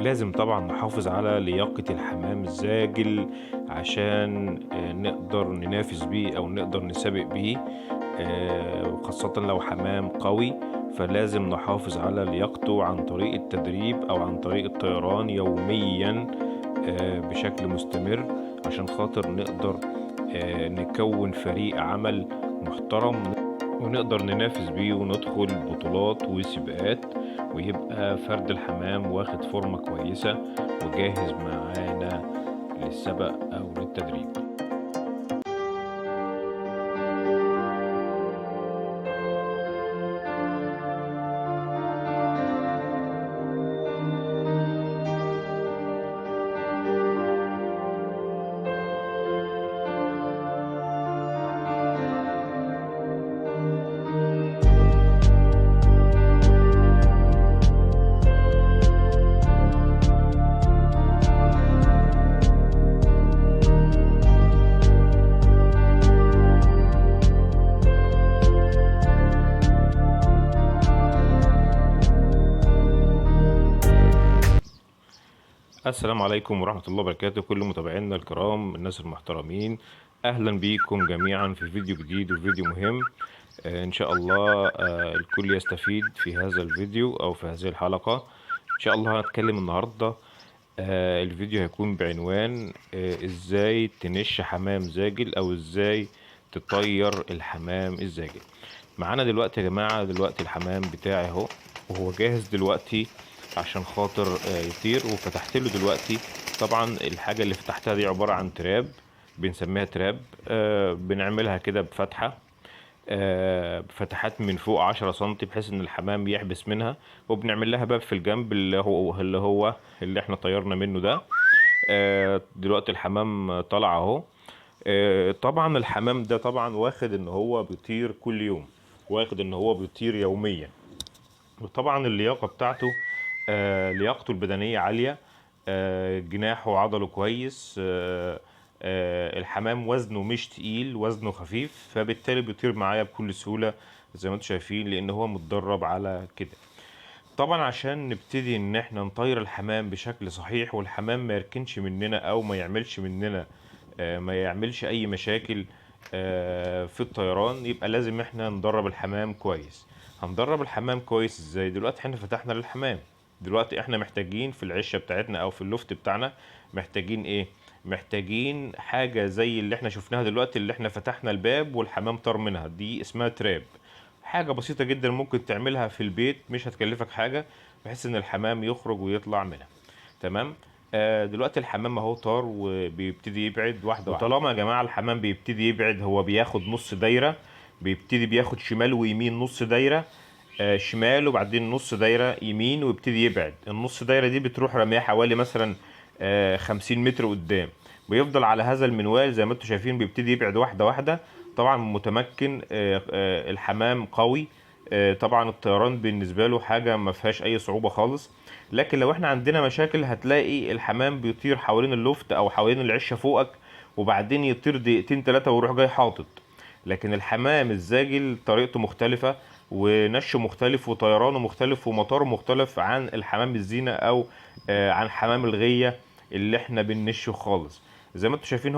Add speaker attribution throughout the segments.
Speaker 1: لازم طبعا نحافظ على لياقة الحمام الزاجل عشان نقدر ننافس بيه أو نقدر نسابق بيه، وخاصة لو حمام قوي. فلازم نحافظ على لياقته عن طريق التدريب أو عن طريق الطيران يوميا بشكل مستمر، عشان خاطر نقدر نكون فريق عمل محترم ونقدر ننافس بيه وندخل بطولات وسباقات، ويبقى فرد الحمام واخد فورمة كويسة وجاهز معانا للسبق أو للتدريب. السلام عليكم ورحمة الله وبركاته، كل متابعينا الكرام الناس المحترمين. أهلا بيكم جميعا في فيديو جديد وفيديو مهم. إن شاء الله الكل يستفيد في هذا الفيديو أو في هذه الحلقة. إن شاء الله هنتكلم النهاردة. الفيديو هيكون بعنوان إزاي تنش حمام زاجل أو إزاي تطير الحمام الزاجل. معانا دلوقتي يا جماعة، دلوقتي الحمام بتاعي اهو وهو جاهز دلوقتي عشان خاطر يطير، وفتحت له دلوقتي. طبعا الحاجة اللي فتحتها دي عبارة عن تراب، بنسميها تراب. بنعملها كده بفتحة، بفتحات من فوق 10 سنتي بحيث ان الحمام يحبس منها، وبنعمل لها باب في الجنب اللي احنا طيرنا منه ده. دلوقتي الحمام طلع اهو. طبعا الحمام ده طبعا واخد ان هو بيطير كل يوم، واخد ان هو بيطير يوميا. وطبعا اللياقة بتاعته لياقته البدنية عالية، جناحه وعضله كويس. الحمام وزنه مش تقيل، وزنه خفيف، فبالتالي بيطير معايا بكل سهولة زي ما انتم شايفين، لان هو متدرب على كده. طبعا عشان نبتدي ان احنا نطير الحمام بشكل صحيح والحمام ما يركنش مننا او ما يعملش مننا ما يعملش اي مشاكل في الطيران، يبقى لازم احنا ندرب الحمام كويس. هندرب الحمام كويس ازاي؟ دلوقتي احنا فتحنا للحمام، دلوقتي احنا محتاجين في العشة بتاعتنا او في اللوفت بتاعنا محتاجين ايه؟ محتاجين حاجة زي اللي احنا شفناها دلوقتي، اللي احنا فتحنا الباب والحمام طار منها، دي اسمها تراب. حاجة بسيطة جدا ممكن تعملها في البيت، مش هتكلفك حاجة، بحيث ان الحمام يخرج ويطلع منها. تمام. دلوقتي الحمام اهو طار وبيبتدي يبعد واحدة واحدة. وطالما يا جماعة الحمام بيبتدي يبعد، هو بياخد نص دايرة، بيبتدي بياخد شمال ويمين نص دايرة، شمال وبعدين نص دايرة يمين، ويبتدي يبعد. النص دايرة دي بتروح رميها حوالي مثلا 50 متر قدام. بيفضل على هذا المنوال زي ما انتم شايفين، بيبتدي يبعد واحدة واحدة. طبعا متمكن، الحمام قوي. طبعا الطيران بالنسبة له حاجة ما فيهاش اي صعوبة خالص. لكن لو احنا عندنا مشاكل، هتلاقي الحمام بيطير حوالين اللوفت او حوالين العشة فوقك، وبعدين يطير دقيقتين تلاتة ويروح جاي حاطط. لكن الحمام الزاجل طريقته مختلفة، ونشه مختلف، وطيرانه مختلف، ومطاره مختلف عن الحمام الزينة او عن حمام الغية اللي احنا بننشه خالص. زي ما انتم شايفين،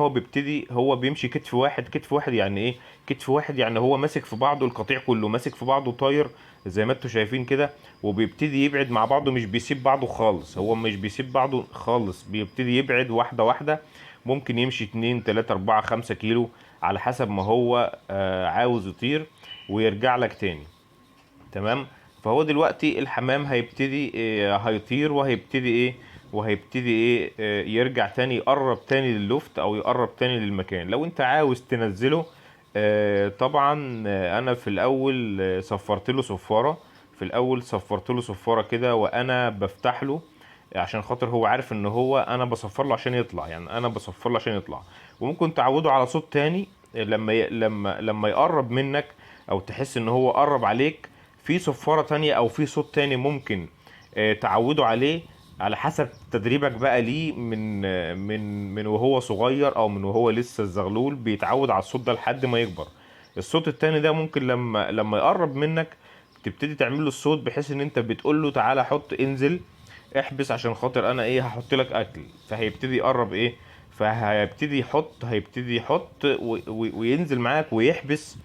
Speaker 1: هو بيمشي كتف واحد. كتف واحد يعني ايه؟ كتف واحد يعني هو ماسك في بعضه، القطيع كله ماسك في بعضه طاير زي ما انتم شايفين كده. وبيبتدي يبعد مع بعضه، مش بيسيب بعضه خالص، هو مش بيسيب بعضه خالص، بيبتدي يبعد واحدة واحدة. ممكن يمشي 2 3 4 5 كيلو على حسب ما هو عاوز يطير، ويرجع لك تاني. تمام. فهو دلوقتي الحمام هيبتدي هيطير، وهيبتدي يرجع تاني، يقرب تاني لللفت او يقرب تاني للمكان. لو انت عاوز تنزله، طبعا انا في الاول صفرت له صفارة. في الاول صفرت له صفارة كده وانا بفتح له، عشان خاطر هو عارف ان هو انا بصفر له عشان يطلع، يعني انا بصفر له عشان يطلع. وممكن تعوده على صوت تاني لما يقرب منك، او تحس ان هو قرب عليك، في صفارة تانية او في صوت تاني ممكن تعوده عليه، على حسب تدريبك بقى ليه من وهو صغير، او من وهو لسه الزغلول بيتعود على الصوت ده لحد ما يكبر. الصوت التاني ده ممكن لما يقرب منك تبتدي تعمل له الصوت، بحيث ان انت بتقول له تعالى حط انزل. احبس عشان خاطر انا ايه هحط لك اكل. فهيبتدي يقرب ايه، هيبتدي يحط وينزل معاك ويحبس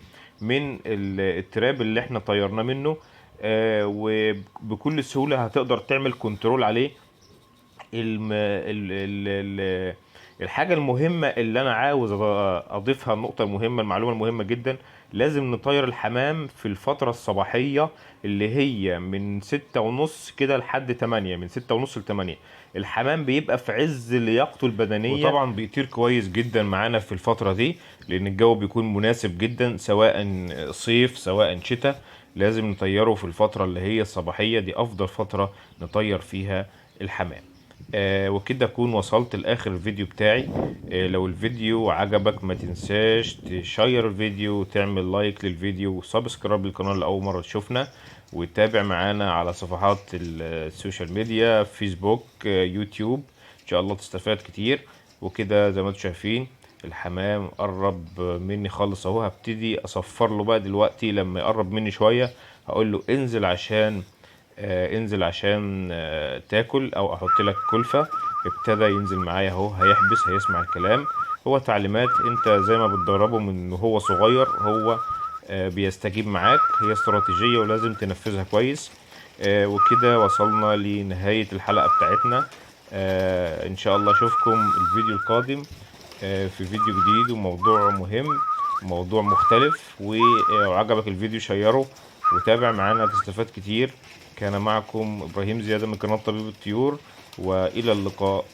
Speaker 1: من التراب اللي احنا طيرناه منه. وبكل سهولة هتقدر تعمل كنترول عليه. الم... ال... ال... ال... الحاجة المهمة اللي أنا عاوز أضيفها، النقطة المهمة، المعلومة المهمة جدا، لازم نطير الحمام في الفترة الصباحية اللي هي من 6:30 كده لحد 8، من 6:30 ل8. الحمام بيبقى في عز لياقته البدنية، وطبعا بيطير كويس جدا معانا في الفترة دي، لأن الجو بيكون مناسب جدا سواء صيف سواء شتاء. لازم نطيره في الفترة اللي هي الصباحية دي، أفضل فترة نطير فيها الحمام. وكده اكون وصلت لاخر الفيديو بتاعي. لو الفيديو عجبك ما تنساش تشير الفيديو وتعمل لايك للفيديو وسبسكرايب للقناة لأول مرة تشوفنا، وتابع معانا على صفحات السوشيال ميديا، فيسبوك، يوتيوب. ان شاء الله تستفاد كتير. وكده زي ما انتم شايفين الحمام قرب مني خالص اهو. هبتدي اصفر له بقى دلوقتي لما يقرب مني شوية، هقول له انزل عشان تاكل او احط لك كلفة. ابتدى ينزل معايا اهو، هيحبس، هيسمع الكلام. هو تعليمات، انت زي ما بتدربه من وهو صغير هو بيستجيب معاك. هي استراتيجية ولازم تنفذها كويس. وكده وصلنا لنهاية الحلقة بتاعتنا. ان شاء الله اشوفكم الفيديو القادم في فيديو جديد وموضوع مهم، موضوع مختلف. ولو عجبك الفيديو شيره وتابع معانا تستفاد كتير. كان معكم إبراهيم زيادة من قناة طبيب الطيور، وإلى اللقاء.